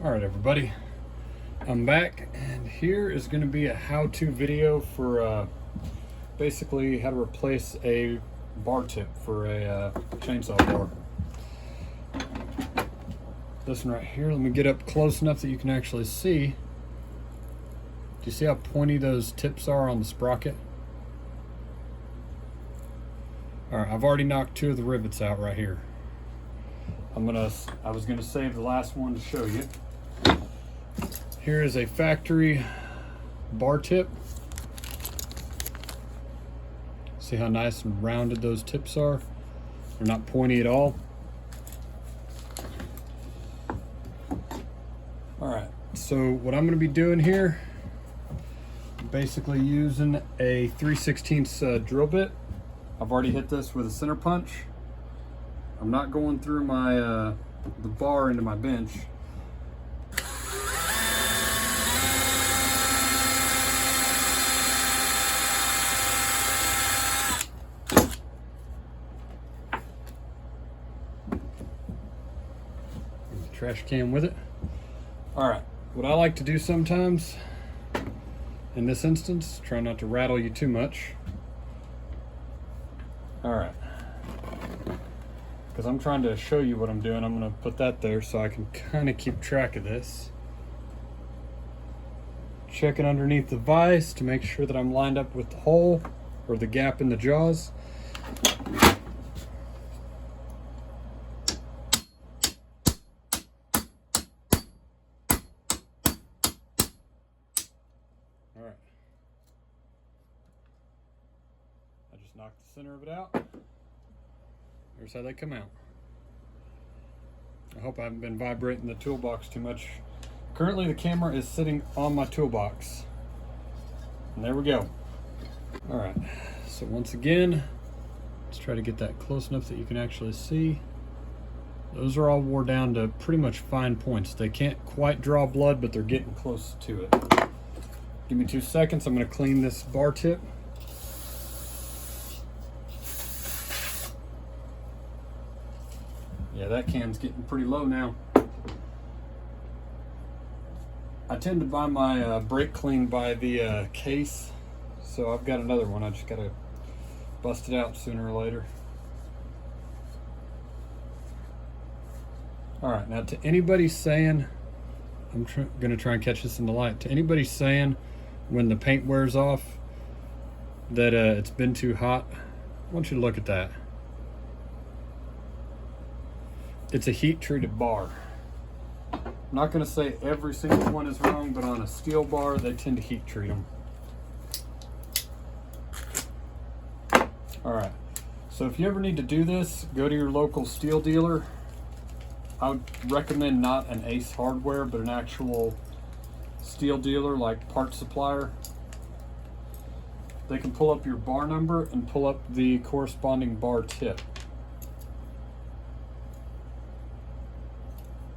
All right, everybody, I'm back, and here is going to be a how-to video for basically how to replace a bar tip for a chainsaw bar. This one right here, let me get up close enough that you can actually see. Do you see how pointy those tips are on the sprocket? All right, I've already knocked two of the rivets out right here. I was gonna save the last one to show you. Here is a factory bar tip. See how nice and rounded those tips are? They're not pointy at all. All right, so what I'm gonna be doing here, basically using a 3/16 drill bit. I've already hit this with a center punch. I'm not going through my the bar into my bench. Trash can with it. All right, what I like to do sometimes, in this instance, try not to rattle you too much. All right, because I'm trying to show you what I'm doing, I'm going to put that there so I can kind of keep track of this. Checking underneath the vise to make sure that I'm lined up with the hole or the gap in the jaws. All right, I just knocked the center of it out. Here's how they come out. I hope I haven't been vibrating the toolbox too much. Currently the camera is sitting on my toolbox. And there we go. All right, so once again, let's try to get that close enough that you can actually see. Those are all wore down to pretty much fine points. They can't quite draw blood, but they're getting close to it. Give me 2 seconds, I'm gonna clean this bar tip. Yeah, that can's getting pretty low now. I tend to buy my brake clean by the case, so I've got another one. I just gotta bust it out sooner or later. All right, now to anybody saying, I'm gonna try and catch this in the light. To anybody saying when the paint wears off that it's been too hot, I want you to look at that. It's a heat treated bar. I'm not going to say every single one is wrong, but on a steel bar, they tend to heat treat them. All right, so if you ever need to do this, go to your local steel dealer. I would recommend not an Ace Hardware, but an actual steel dealer like Parts Supplier. They can pull up your bar number and pull up the corresponding bar tip.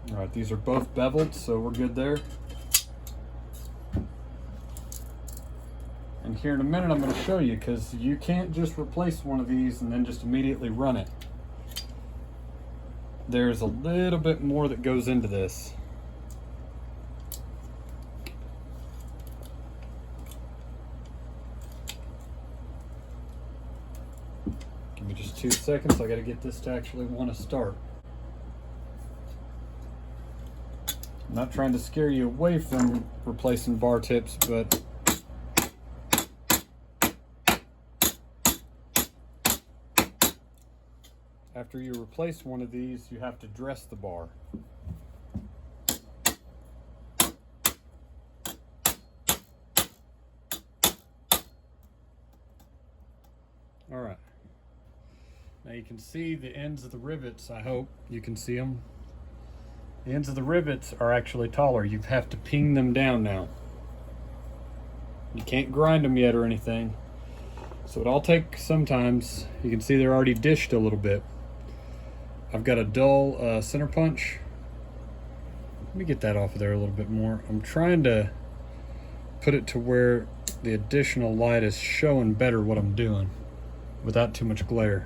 All right, these are both beveled, so we're good there. And here in a minute, I'm going to show you, because you can't just replace one of these and then just immediately run it. There's a little bit more that goes into this. Give me just 2 seconds. I got to get this to actually want to start. I'm not trying to scare you away from replacing bar tips, but after you replace one of these, you have to dress the bar. All right. Now you can see the ends of the rivets. I hope you can see them. The ends of the rivets are actually taller. You have to ping them down now. You can't grind them yet or anything. So it'll take sometimes. You can see they're already dished a little bit. I've got a dull center punch. Let me get that off of there a little bit more. I'm trying to put it to where the additional light is showing better what I'm doing without too much glare.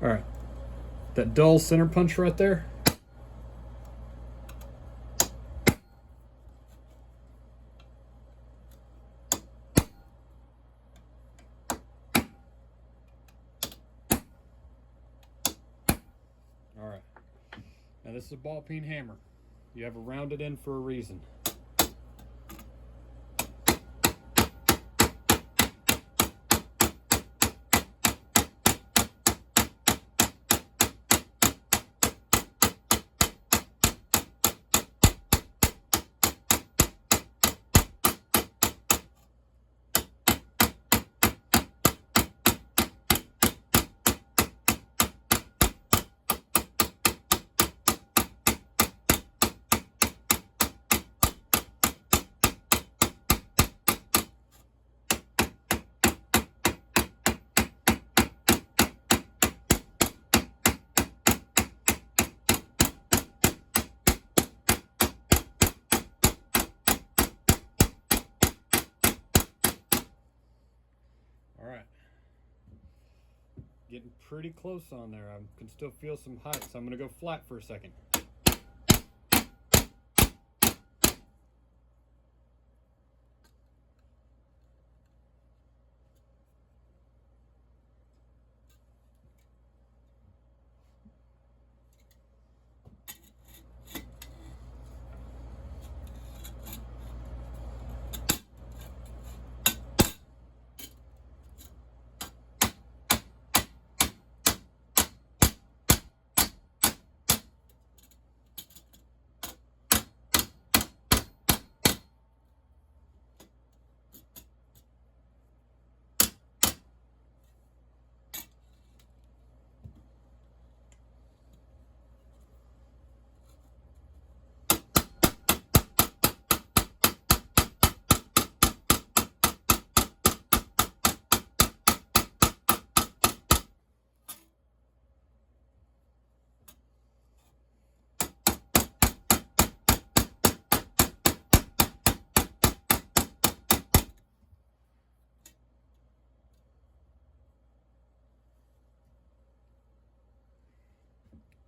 All right, that dull center punch right there, Now this is a ball peen hammer. You have a rounded end for a reason. Getting pretty close on there. I can still feel some height, so I'm going to go flat for a second.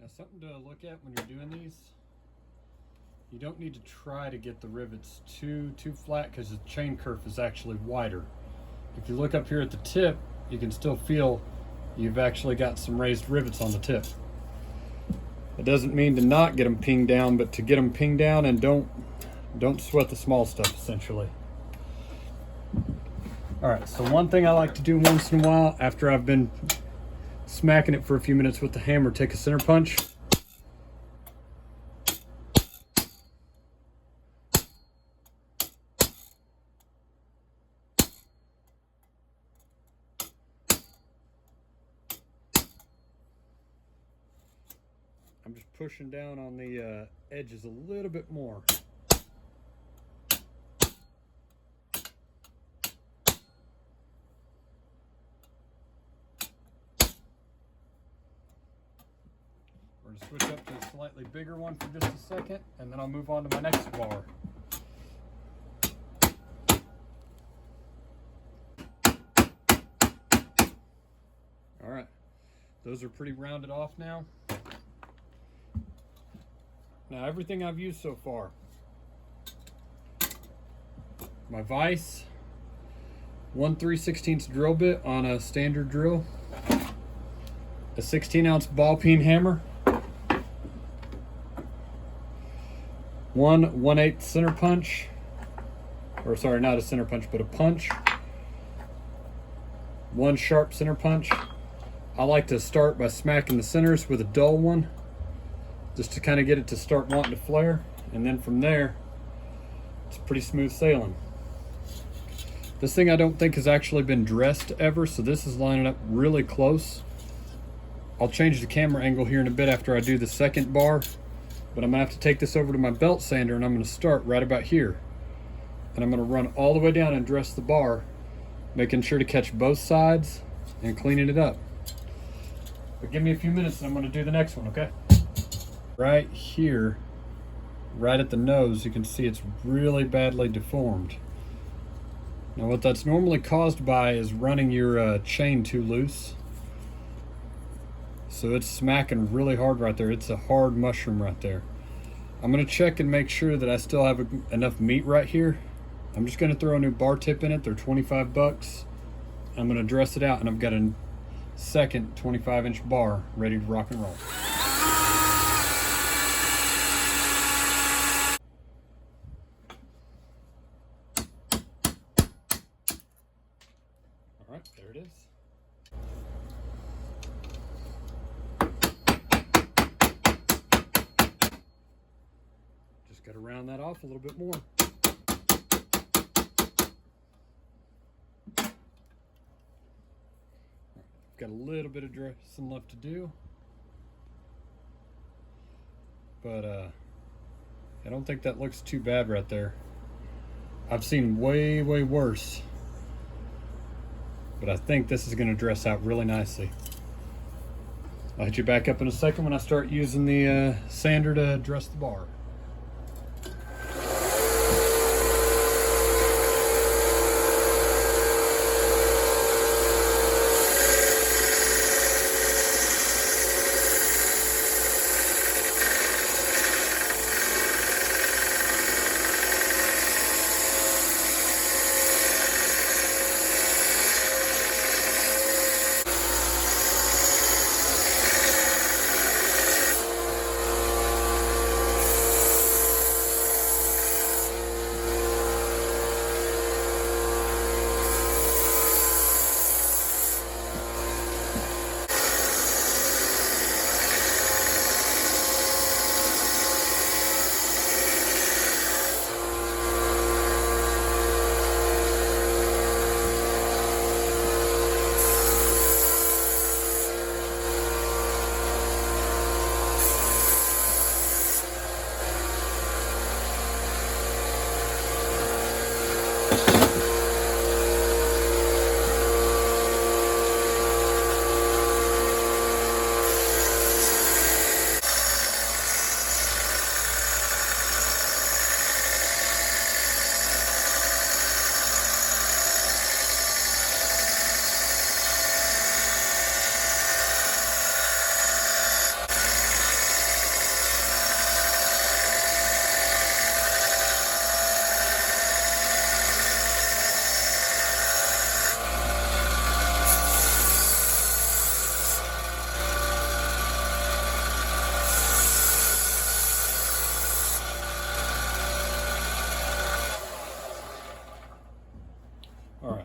Now something to look at when you're doing these, you don't need to try to get the rivets too flat because the chain kerf is actually wider. If you look up here at the tip, you can still feel you've actually got some raised rivets on the tip. It doesn't mean to not get them pinged down, but to get them pinged down, and don't sweat the small stuff essentially. All right, so one thing I like to do once in a while after I've been smacking it for a few minutes with the hammer, take a center punch. I'm just pushing down on the edges a little bit more. We're going to switch up to a slightly bigger one for just a second, and then I'll move on to my next bar. All right, those are pretty rounded off now. Now everything I've used so far, my vise, 1 3/16 drill bit on a standard drill, a 16-ounce ball peen hammer, 1 1/8 center punch, or sorry, not a center punch, but a punch, 1 sharp center punch. I like to start by smacking the centers with a dull one, just to kind of get it to start wanting to flare, and then from there it's pretty smooth sailing. This thing I don't think has actually been dressed ever, so this is lining up really close. I'll change the camera angle here in a bit after I do the second bar, but I'm gonna have to take this over to my belt sander, and I'm gonna start right about here, and I'm gonna run all the way down and dress the bar, making sure to catch both sides and cleaning it up. But give me a few minutes and I'm gonna do the next one, okay? Right here, right at the nose, you can see it's really badly deformed. Now what that's normally caused by is running your chain too loose. So it's smacking really hard right there. It's a hard mushroom right there. I'm gonna check and make sure that I still have enough meat right here. I'm just gonna throw a new bar tip in it. They're 25 bucks. I'm gonna dress it out, and I've got a second 25-inch bar ready to rock and roll. it is. Just got to round that off a little bit more. Got a little bit of dressing left to do, but I don't think that looks too bad right there. I've seen way worse, but I think this is going to dress out really nicely. I'll hit you back up in a second when I start using the sander to dress the bar.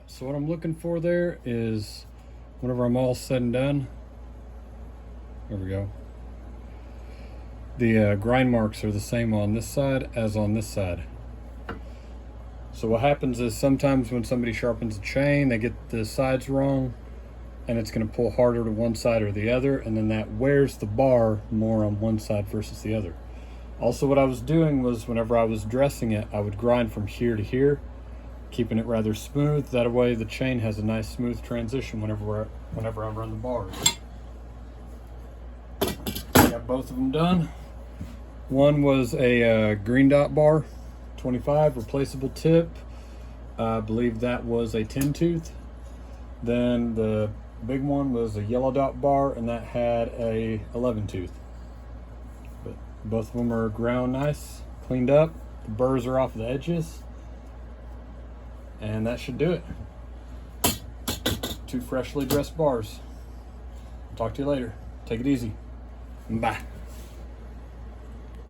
So what I'm looking for there is, whenever I'm all said and done, there we go. The grind marks are the same on this side as on this side. So what happens is sometimes when somebody sharpens a chain, they get the sides wrong, and it's going to pull harder to one side or the other, and then that wears the bar more on one side versus the other. Also, what I was doing was, whenever I was dressing it, I would grind from here to here, keeping it rather smooth. That way the chain has a nice smooth transition whenever I run the bars. Got both of them done. One was a green dot bar, 25, replaceable tip. I believe that was a 10 tooth. Then the big one was a yellow dot bar, and that had a 11 tooth. But both of them are ground nice, cleaned up. The burrs are off the edges. And that should do it. 2 freshly dressed bars. Talk to you later. Take it easy. Bye.